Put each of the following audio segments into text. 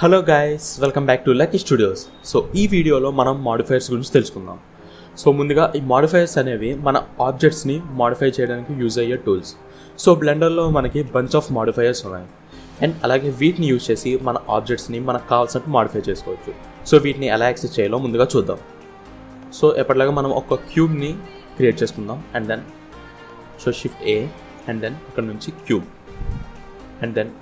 Hello guys, welcome back to lucky studios. So ఈ వీడియోలో మనం మాడిఫైయర్స్ గురించి తెలుసుకుందాం. సో ముందుగా ఈ మాడిఫైయర్స్ అనేవి మన ఆబ్జెక్ట్స్ని మాడిఫై చేయడానికి యూజ్ అయ్యే టూల్స్. సో బ్లెండర్లో మనకి బంచ్ ఆఫ్ మాడిఫైయర్స్ ఉన్నాయి అండ్ అలాగే వీటిని యూజ్ చేసి మన ఆబ్జెక్ట్స్ని మనకు కావాల్సినట్టు మాడిఫై చేసుకోవచ్చు. సో వీటిని ఎలా యాక్సెస్ చేయాలో ముందుగా చూద్దాం. సో ఎప్పటిలాగా మనం ఒక క్యూబ్ని క్రియేట్ చేసుకుందాం and then shift A and then ఇక్కడ నుంచి క్యూబ్ అండ్ దెన్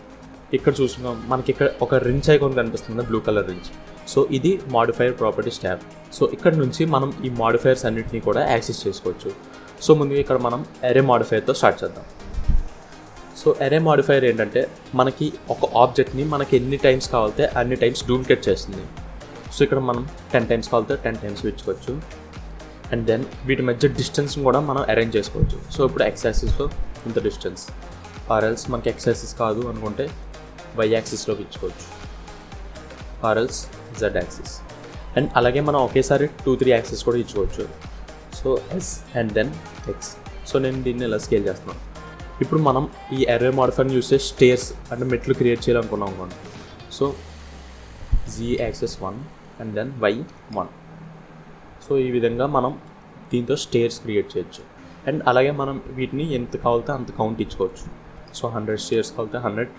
ఇక్కడ చూస్తున్నాం మనకి ఇక్కడ ఒక రించ్ ఐకాన్ కనిపిస్తుంది, బ్లూ కలర్ రించ్. సో ఇది మాడిఫైయర్ ప్రాపర్టీస్ ట్యాబ్. సో ఇక్కడ నుంచి మనం ఈ మాడిఫైయర్స్ అన్నింటినీ కూడా యాక్సెస్ చేసుకోవచ్చు. సో ముందుగా ఇక్కడ మనం అరే మాడిఫైయర్తో స్టార్ట్ చేద్దాం. సో అరే మాడిఫైయర్ ఏంటంటే మనకి ఒక ఆబ్జెక్ట్ని మనకి ఎన్ని టైమ్స్ కావాలితే అన్ని టైమ్స్ డూప్లికేట్ చేస్తుంది. సో ఇక్కడ మనం 10 టైమ్స్ కావాలితే 10 టైమ్స్ ఇచ్చుకోవచ్చు అండ్ దెన్ వీటి మధ్య డిస్టెన్స్ని కూడా మనం అరేంజ్ చేసుకోవచ్చు. సో ఇప్పుడు ఎక్స్ యాక్సిస్లో ఇంత డిస్టెన్స్, ఆర్ఎల్స్ మనకి ఎక్స్ యాక్సిస్ కాదు అనుకుంటే వై యాక్సిస్లో ఇచ్చుకోవచ్చు, ఆర్ఎల్స్ జెడ్ యాక్సిస్. అండ్ అలాగే మనం ఒకేసారి 2-3 యాక్సిస్ కూడా ఇచ్చుకోవచ్చు. So S and then X. సో నేను దీన్ని ఇలా స్కేల్ చేస్తున్నాను. ఇప్పుడు మనం ఈ అరే మాడిఫైయర్ని యూస్ చేసి స్టేర్స్ అంటే మెట్లు క్రియేట్ చేయాలనుకున్నాం అనుకోండి. So Z axis 1 and then Y 1. So ఈ విధంగా మనం దీంతో స్టేర్స్ క్రియేట్ చేయొచ్చు. అండ్ అలాగే మనం వీటిని ఎంత కావాలితే అంత కౌంట్ ఇచ్చుకోవచ్చు. So 100 stairs కావాలితే 100.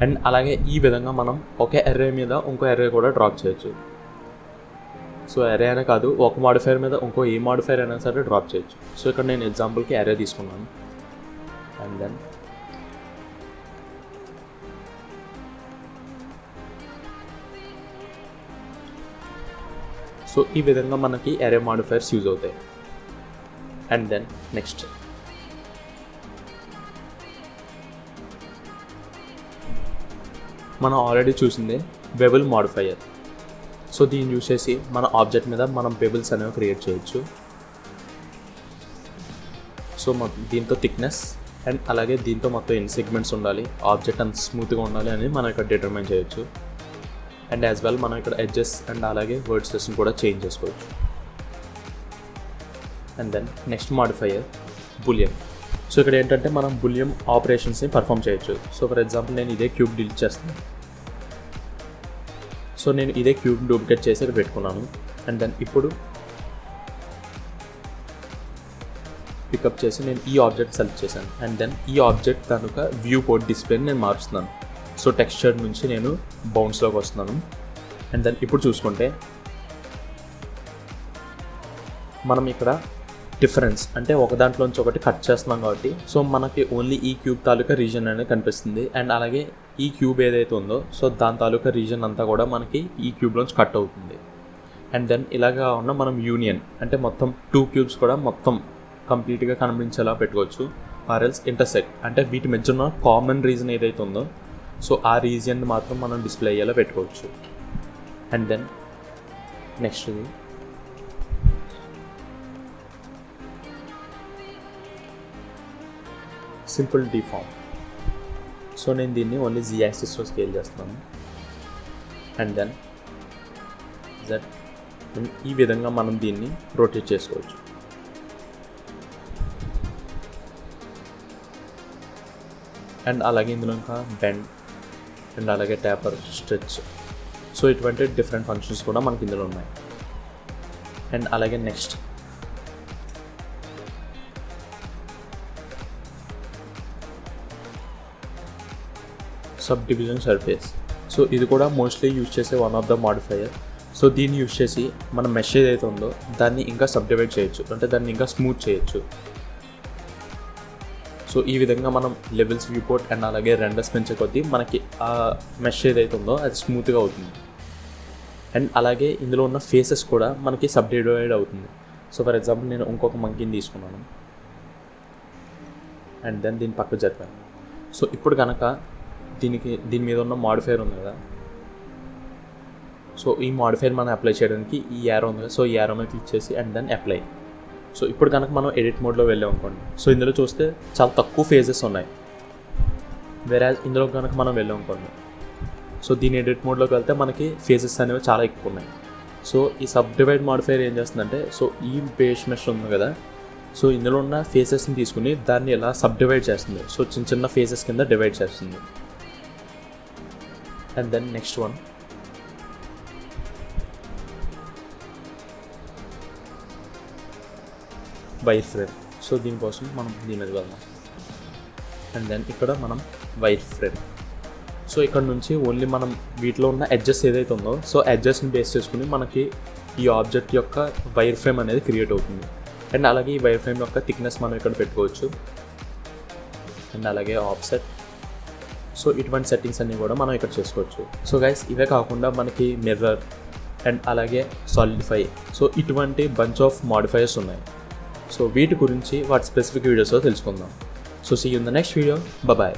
అండ్ అలాగే ఈ విధంగా మనం ఒకే అర్రే మీద ఇంకో అర్రే కూడా డ్రాప్ చేయొచ్చు. సో అర్రే అనే కాదు, ఒక మాడిఫైయర్ మీద ఇంకో ఏ మాడిఫైయర్ అయినా సరే డ్రాప్ చేయొచ్చు. సో ఇక్కడ నేను ఎగ్జాంపుల్కి అర్రే తీసుకున్నాను అండ్ దెన్ సో ఈ విధంగా మనకి అర్రే మాడిఫైయర్స్ యూజ్ అవుతాయి. అండ్ దెన్ నెక్స్ట్ మనం ఆల్రెడీ చూసింది బెబుల్ మాడిఫైయర్. సో దీన్ని యూజ్ చేసి మన ఆబ్జెక్ట్ మీద మనం బెబుల్స్ అనేవి క్రియేట్ చేయొచ్చు. సో దీంతో థిక్నెస్ అండ్ అలాగే దీంతో మొత్తం ఎన్ని సెగ్మెంట్స్ ఉండాలి, ఆబ్జెక్ట్ అంత స్మూత్గా ఉండాలి అని మనం ఇక్కడ డిటర్మైన్ చేయొచ్చు. అండ్ యాజ్ వెల్ మనం ఇక్కడ ఎడ్జెస్ అండ్ అలాగే వర్డ్స్ని కూడా చేంజ్ చేసుకోవచ్చు. And then next modifier boolean. So ఇక్కడ ఏంటంటే మనం బులియన్ ఆపరేషన్స్ని పర్ఫామ్ చేయొచ్చు. సో ఫర్ ఎగ్జాంపుల్ నేను ఇదే క్యూబ్ డిలీట్ చేస్తాను. సో నేను ఇదే క్యూబ్ డూప్లికేట్ చేసి ఇక్కడ పెట్టుకున్నాను అండ్ దెన్ ఇప్పుడు పికప్ చేసి నేను ఈ ఆబ్జెక్ట్ సెలెక్ట్ చేశాను అండ్ దెన్ ఈ ఆబ్జెక్ట్ కనుక వ్యూ పోర్ట్ డిస్ప్లేని నేను మారుస్తున్నాను. సో టెక్స్చర్ నుంచి నేను బౌన్స్లోకి వస్తున్నాను అండ్ దెన్ ఇప్పుడు చూసుకుంటే మనం ఇక్కడ డిఫరెన్స్ అంటే ఒక దాంట్లోంచి ఒకటి కట్ చేస్తున్నాం కాబట్టి సో మనకి ఓన్లీ ఈ క్యూబ్ తాలూకా రీజన్ అనేది కనిపిస్తుంది. అండ్ అలాగే ఈ క్యూబ్ ఏదైతే ఉందో సో దాని తాలూకా రీజన్ అంతా కూడా మనకి ఈ క్యూబ్లోంచి కట్ అవుతుంది. అండ్ దెన్ ఇలాగా ఉన్న మనం యూనియన్ అంటే మొత్తం 2 క్యూబ్స్ కూడా మొత్తం కంప్లీట్గా కనిపించేలా పెట్టుకోవచ్చు. ఆర్ఎల్స్ ఇంటర్సెక్ట్ అంటే వీటి మధ్య ఉన్న కామన్ రీజన్ ఏదైతే ఉందో సో ఆ రీజన్ మాత్రం మనం డిస్ప్లే అయ్యేలా పెట్టుకోవచ్చు. అండ్ దెన్ నెక్స్ట్ది సింపుల్ డిఫార్మ్. సో నేను దీన్ని ఓన్లీ జీ యాక్సిస్లో స్కేల్ చేస్తున్నాను అండ్ దెన్ జెడ్. ఈ విధంగా మనం దీన్ని రొటేట్ చేసుకోవచ్చు. అండ్ అలాగే ఇందులో ఇంకా బెండ్ అండ్ అలాగే ట్యాపర్, స్ట్రెచ్. సో ఇటువంటి డిఫరెంట్ ఫంక్షన్స్ కూడా మనకి ఇందులో ఉన్నాయి. అండ్ అలాగే next sub division surface. So ఇది కూడా మోస్ట్లీ యూజ్ చేసే one of the modifier. So దీన్ని యూజ్ చేసి మన మెష్ ఏదైతే ఉందో దాన్ని ఇంకా సబ్ డివైడ్ చేయొచ్చు, అంటే దాన్ని ఇంకా స్మూత్ చేయొచ్చు. సో ఈ విధంగా మనం లెవెల్స్ వ్యూపోర్ట్ అండ్ అలాగే రెండర్స్ పెంచే కొద్దీ మనకి ఆ మెష్ ఏదైతే ఉందో అది స్మూత్గా అవుతుంది. అండ్ అలాగే ఇందులో ఉన్న ఫేసెస్ కూడా మనకి సబ్ డివైడ్ అవుతుంది. సో ఫర్ ఎగ్జాంపుల్ నేను ఇంకొక మంకీని తీసుకున్నాను అండ్ దెన్ దీని పక్కకు జరిపాను. సో ఇప్పుడు కనుక దీని మీద ఉన్న మాడిఫైయర్ ఉంది కదా, సో ఈ మాడిఫైయర్ మనం అప్లై చేయడానికి ఈ యారో ఉంది కదా, సో ఈ యారో మీద క్లిక్ చేసి అండ్ దెన్ అప్లై. సో ఇప్పుడు కనుక మనం ఎడిట్ మోడ్లో వెళ్ళాం అనుకోండి. సో ఇందులో చూస్తే చాలా తక్కువ ఫేజెస్ ఉన్నాయి, వేరే ఇందులో కనుక మనం వెళ్ళాం అనుకోండి. సో దీని ఎడిట్ మోడ్లోకి వెళ్తే మనకి ఫేజెస్ అనేవి చాలా ఎక్కువ ఉన్నాయి. సో ఈ సబ్ డివైడ్ మాడిఫైయర్ ఏం చేస్తుందంటే సో ఈ బేస్ మెష్ ఉంది కదా, సో ఇందులో ఉన్న ఫేసెస్ని తీసుకుని దాన్ని ఎలా సబ్ డివైడ్ చేస్తుంది. సో చిన్న చిన్న ఫేసెస్ కింద డివైడ్ చేస్తుంది. And then next one wire frame. So దీనికోసం మనం దీని మీద వెళ్దాం. అండ్ దెన్ ఇక్కడ మనం వైర్ ఫ్రేమ్. సో ఇక్కడ నుంచి ఓన్లీ మనం వీటిలో ఉన్న ఎడ్జెస్ ఏదైతే ఉందో సో ఎడ్జెస్ని బేస్ చేసుకుని మనకి ఈ ఆబ్జెక్ట్ యొక్క వైర్ ఫ్రేమ్ అనేది క్రియేట్ అవుతుంది. అండ్ అలాగే ఈ వైర్ ఫ్రేమ్ యొక్క థిక్నెస్ మనం ఇక్కడ పెట్టుకోవచ్చు. అండ్ అలాగే ఆఫ్సెట్. సో ఇటువంటి సెట్టింగ్స్ అన్నీ కూడా మనం ఇక్కడ చేసుకోవచ్చు. సో గైస్ ఇవే కాకుండా మనకి మిర్రర్ అండ్ అలాగే సాలిడిఫై, సో ఇటువంటి బంచ్ ఆఫ్ మాడిఫైయర్స్ ఉన్నాయి. సో వీటి గురించి వాటి స్పెసిఫిక్ వీడియోస్లో తెలుసుకుందాం. So see you in the next video. Bye.